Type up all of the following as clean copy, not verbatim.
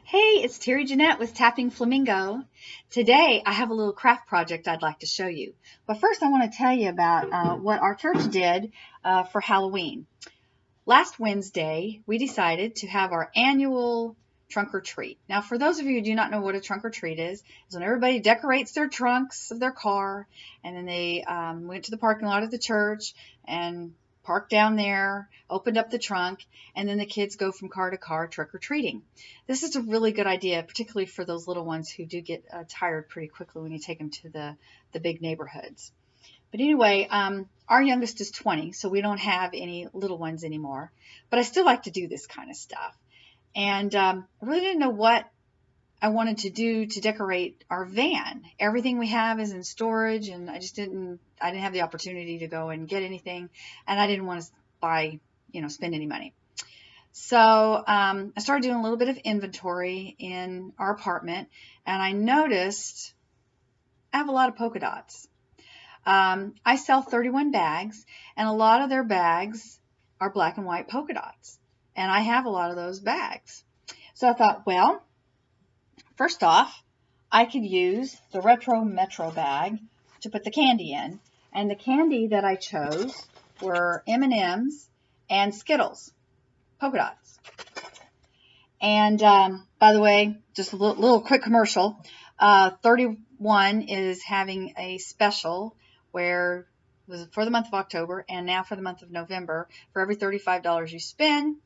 Hey, it's Terry Jeanette with Tapping Flamingo. Today I have a little craft project I'd like to show you. But first I want to tell you about what our church did for Halloween. Last Wednesday we decided to have our annual trunk or treat. Now for those of you who do not know what a trunk or treat is when everybody decorates their trunks of their car and then they went to the parking lot of the church and parked down there, opened up the trunk, and then the kids go from car to car trick-or-treating. This is a really good idea, particularly for those little ones who do get tired pretty quickly when you take them to the big neighborhoods. But anyway, our youngest is 20, so we don't have any little ones anymore. But I still like to do this kind of stuff. And I really didn't know what I wanted to do to decorate our van. Everything we have is in storage, and I didn't have the opportunity to go and get anything, and I didn't want to spend any money. So I started doing a little bit of inventory in our apartment, and I noticed I have a lot of polka dots. I sell 31 bags, and a lot of their bags are black and white polka dots, and I have a lot of those bags. So I thought, well, first off, I could use the Retro Metro bag to put the candy in. And the candy that I chose were M&Ms and Skittles, polka dots. And by the way, just a little quick commercial. 31 is having a special where it was for the month of October and now for the month of November. For every $35 you spend,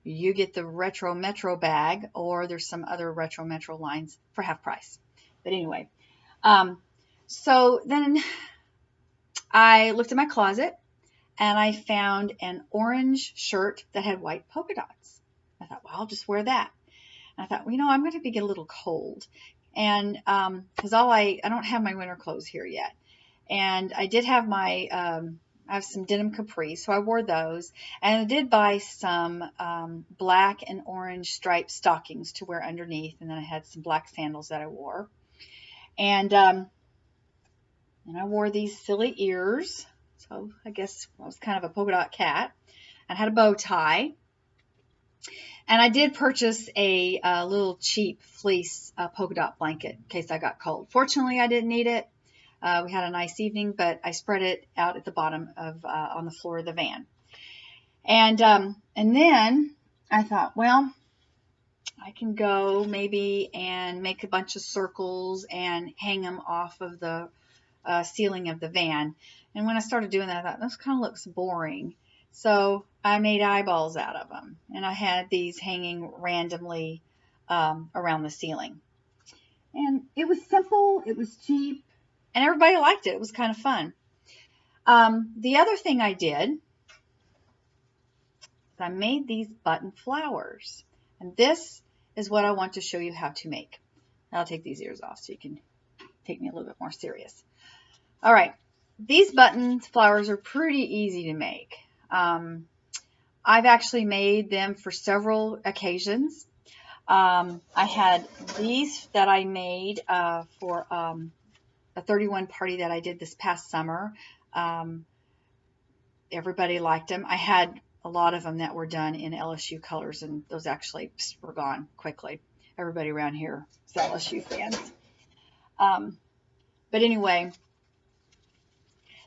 you get the Retro Metro bag, or there's some other Retro Metro lines for half price. But anyway, so then I looked in my closet and I found an orange shirt that had white polka dots. I thought, well, I'll just wear that. And I thought, well, I'm going to get a little cold. And because I don't have my winter clothes here yet. And I did have I have some denim capris, so I wore those. And I did buy some black and orange striped stockings to wear underneath. And then I had some black sandals that I wore. And I wore these silly ears. So I guess I was kind of a polka dot cat. I had a bow tie. And I did purchase a little cheap fleece polka dot blanket in case I got cold. Fortunately, I didn't need it. We had a nice evening, but I spread it out at the bottom of on the floor of the van. And then I thought, well, I can go maybe and make a bunch of circles and hang them off of the ceiling of the van. And when I started doing that, I thought, this kind of looks boring. So I made eyeballs out of them, and I had these hanging randomly around the ceiling. And it was simple, it was cheap, and everybody liked it. It was kind of fun. The other thing I did is I made these button flowers. And this is what I want to show you how to make. I'll take these ears off so you can take me a little bit more serious. All right. These button flowers are pretty easy to make. I've actually made them for several occasions. I had these that I made for a 31 party that I did this past summer. Everybody liked them. I had a lot of them that were done in LSU colors, and those actually were gone quickly. Everybody around here is LSU fans. But anyway,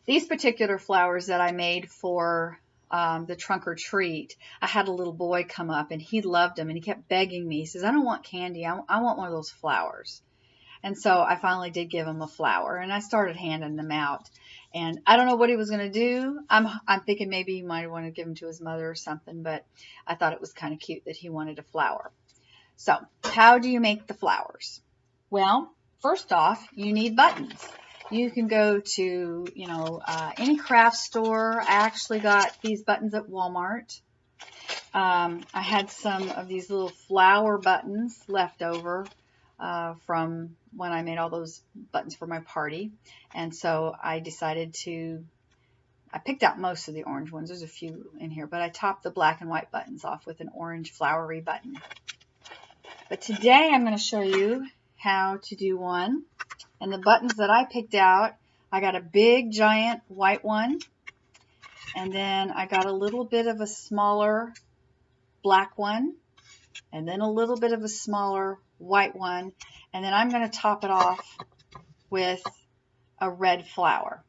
these particular flowers that I made for the trunk or treat, I had a little boy come up and he loved them and he kept begging me. He says, I don't want candy. I want one of those flowers. And so I finally did give him a flower, and I started handing them out. And I don't know what he was going to do. I'm thinking maybe he might want to give them to his mother or something, but I thought it was kind of cute that he wanted a flower. So how do you make the flowers? Well, first off, you need buttons. You can go to, any craft store. I actually got these buttons at Walmart. I had some of these little flower buttons left over from when I made all those buttons for my party. And so I decided I picked out most of the orange ones. There's a few in here, but I topped the black and white buttons off with an orange flowery button. But today I'm going to show you how to do one. And the buttons that I picked out, I got a big giant white one. And then I got a little bit of a smaller black one. and then a little bit of a smaller white one, and then I'm going to top it off with a red flower.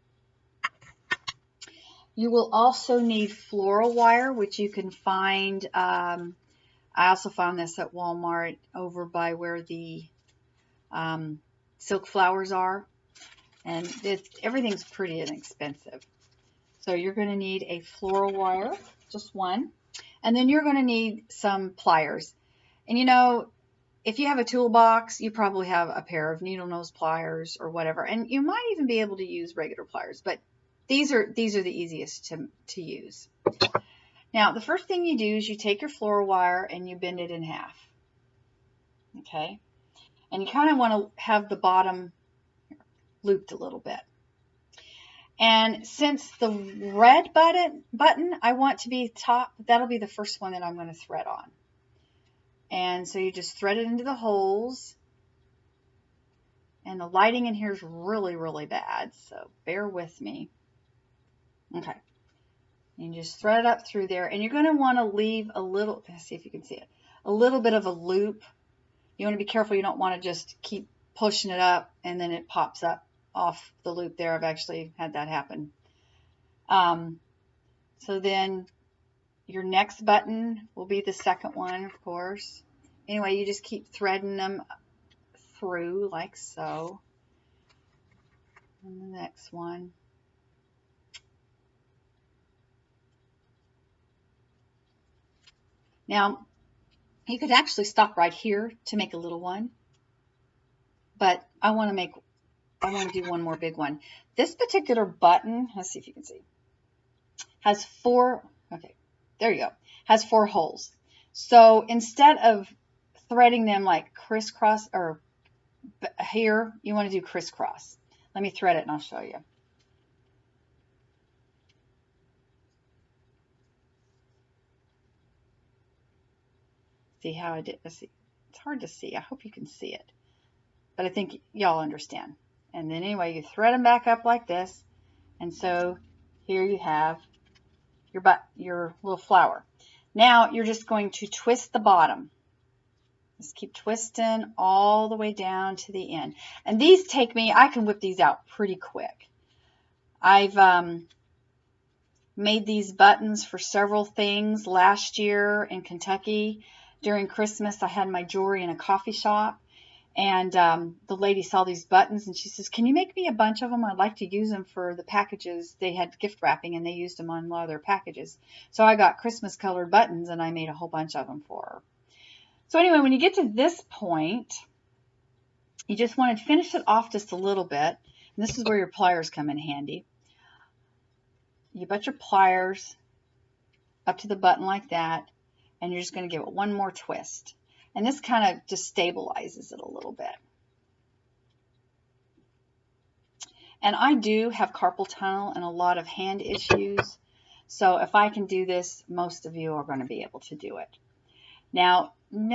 You will also need floral wire, which you can find. I also found this at Walmart over by where the silk flowers are, and everything's pretty inexpensive. So you're going to need a floral wire, just one, and then you're going to need some pliers. And you know, if you have a toolbox, you probably have a pair of needle nose pliers or whatever, and you might even be able to use regular pliers, but these are the easiest to use. Now, the first thing you do is you take your floral wire and you bend it in half. Okay? And you kind of want to have the bottom looped a little bit. And since the red button I want to be top, that'll be the first one that I'm going to thread on. And so you just thread it into the holes. And the lighting in here is really, really bad, so bear with me. Okay. You just thread it up through there, and you're going to want to leave a little, let's see if you can see it, a little bit of a loop. You want to be careful. You don't want to just keep pushing it up and then it pops up off the loop there. I've actually had that happen. So then your next button will be the second one, of course. Anyway, you just keep threading them through like so. And the next one. Now, you could actually stop right here to make a little one, but I want to do one more big one. This particular button, let's see if you can see, has four, okay, there you go, has 4 holes. So instead of threading them like crisscross, or here, you want to do crisscross. Let me thread it and I'll show you. See how I did? Let's see. It's hard to see. I hope you can see it, but I think y'all understand. And then anyway, you thread them back up like this, and so here you have your little flower. Now you're just going to twist the bottom. Just keep twisting all the way down to the end. And these take me, I can whip these out pretty quick. I've made these buttons for several things. Last year in Kentucky, during Christmas, I had my jewelry in a coffee shop. And the lady saw these buttons and she says, "Can you make me a bunch of them? I'd like to use them for the packages." They had gift wrapping and they used them on a lot of their packages. So I got Christmas colored buttons and I made a whole bunch of them for her. So anyway, when you get to this point, you just want to finish it off just a little bit. And this is where your pliers come in handy. You butt your pliers up to the button like that, and you're just going to give it one more twist. And this kind of just stabilizes it a little bit. And I do have carpal tunnel and a lot of hand issues. So if I can do this, most of you are going to be able to do it. Now, I don't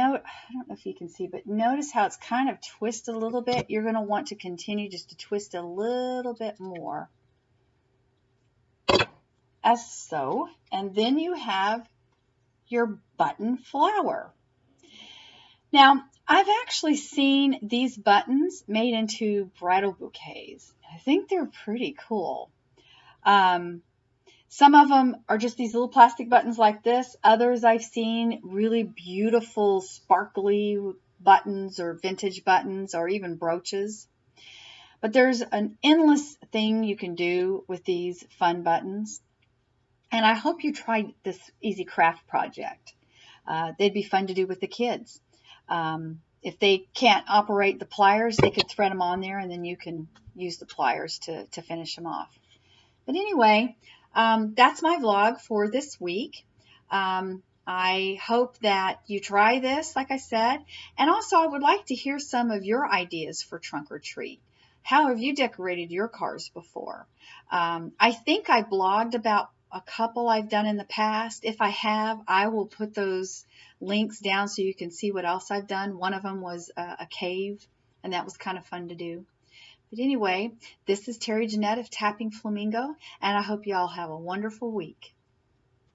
know if you can see, but notice how it's kind of twisted a little bit. You're going to want to continue just to twist a little bit more. As so. And then you have your button flower. Now, I've actually seen these buttons made into bridal bouquets. I think they're pretty cool. Some of them are just these little plastic buttons like this. Others I've seen really beautiful, sparkly buttons or vintage buttons or even brooches. But there's an endless thing you can do with these fun buttons. And I hope you tried this easy craft project. They'd be fun to do with the kids. If they can't operate the pliers, they could thread them on there and then you can use the pliers to finish them off. But anyway, that's my vlog for this week. I hope that you try this, like I said. And also, I would like to hear some of your ideas for trunk or treat. How have you decorated your cars before? I think I blogged about a couple I've done in the past. If I have, I will put those links down so you can see what else I've done. One of them was a cave, and that was kind of fun to do. But anyway, this is Terry Jeanette of Tapping Flamingo, and I hope you all have a wonderful week.